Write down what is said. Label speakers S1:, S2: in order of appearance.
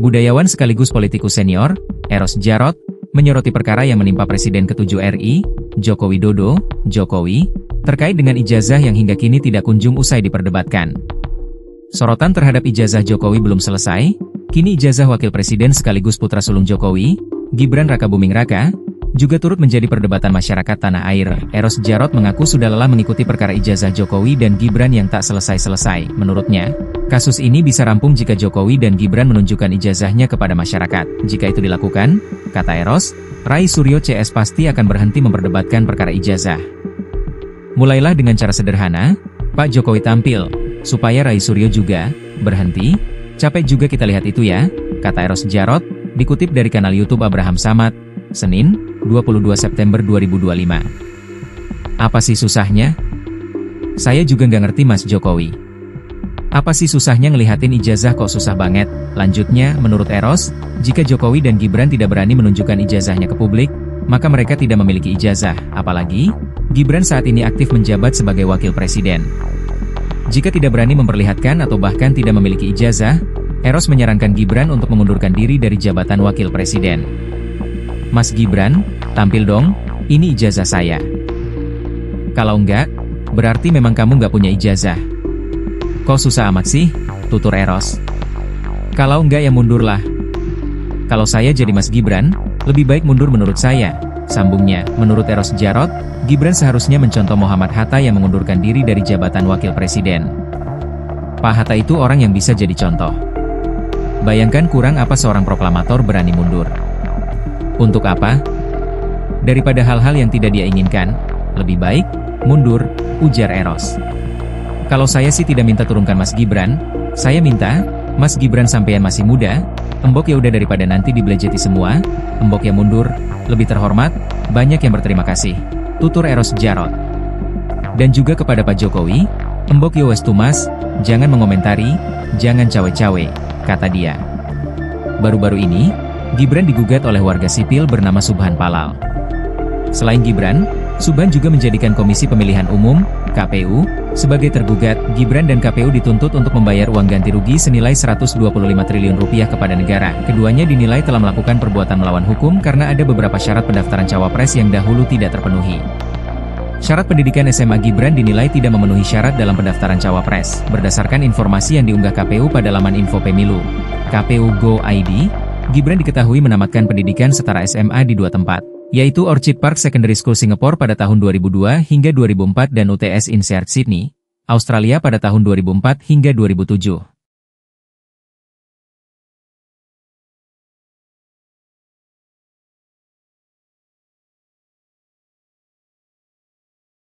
S1: Budayawan sekaligus politikus senior, Eros Djarot, menyoroti perkara yang menimpa Presiden ke-7 RI, Joko Widodo, Jokowi, terkait dengan ijazah yang hingga kini tidak kunjung usai diperdebatkan. Sorotan terhadap ijazah Jokowi belum selesai, kini ijazah Wakil Presiden sekaligus putra sulung Jokowi, Gibran Rakabuming Raka, juga turut menjadi perdebatan masyarakat tanah air. Eros Djarot mengaku sudah lelah mengikuti perkara ijazah Jokowi dan Gibran yang tak selesai-selesai. Menurutnya, kasus ini bisa rampung jika Jokowi dan Gibran menunjukkan ijazahnya kepada masyarakat. Jika itu dilakukan, kata Eros, Rai Suryo CS pasti akan berhenti memperdebatkan perkara ijazah. Mulailah dengan cara sederhana, Pak Jokowi tampil, supaya Rai Suryo juga berhenti. Capek juga kita lihat itu ya, kata Eros Djarot, dikutip dari kanal YouTube Abraham Samad, Senin, 22 September 2025. Apa sih susahnya? Saya juga nggak ngerti Mas Jokowi. Apa sih susahnya ngelihatin ijazah kok susah banget? Lanjutnya, menurut Eros, jika Jokowi dan Gibran tidak berani menunjukkan ijazahnya ke publik, maka mereka tidak memiliki ijazah. Apalagi, Gibran saat ini aktif menjabat sebagai wakil presiden. Jika tidak berani memperlihatkan atau bahkan tidak memiliki ijazah, Eros menyarankan Gibran untuk mengundurkan diri dari jabatan wakil presiden. Mas Gibran, tampil dong, ini ijazah saya. Kalau enggak, berarti memang kamu nggak punya ijazah. Kok susah amat sih, tutur Eros. Kalau enggak ya mundurlah. Kalau saya jadi Mas Gibran, lebih baik mundur menurut saya, sambungnya. Menurut Eros Djarot, Gibran seharusnya mencontoh Muhammad Hatta yang mengundurkan diri dari jabatan wakil presiden. Pak Hatta itu orang yang bisa jadi contoh. Bayangkan kurang apa seorang proklamator berani mundur. Untuk apa? Daripada hal-hal yang tidak dia inginkan, lebih baik mundur, ujar Eros. Kalau saya sih tidak minta turunkan Mas Gibran, saya minta, Mas Gibran sampean masih muda, embok ya udah daripada nanti dibelejeti semua, embok ya mundur, lebih terhormat, banyak yang berterima kasih, tutur Eros Djarot. Dan juga kepada Pak Jokowi, embok ya wes tumas, jangan mengomentari, jangan cawe-cawe, kata dia. Baru-baru ini, Gibran digugat oleh warga sipil bernama Subhan Palal. Selain Gibran, Subhan juga menjadikan Komisi Pemilihan Umum, KPU, sebagai tergugat. Gibran dan KPU dituntut untuk membayar uang ganti rugi senilai 125 triliun rupiah kepada negara. Keduanya dinilai telah melakukan perbuatan melawan hukum karena ada beberapa syarat pendaftaran cawapres yang dahulu tidak terpenuhi. Syarat pendidikan SMA Gibran dinilai tidak memenuhi syarat dalam pendaftaran cawapres. Berdasarkan informasi yang diunggah KPU pada laman Info Pemilu, KPU Go ID, Gibran diketahui menamatkan pendidikan setara SMA di dua tempat, yaitu Orchid Park Secondary School Singapore pada tahun 2002 hingga 2004 dan UTS INSEAD Sydney, Australia pada tahun 2004 hingga 2007.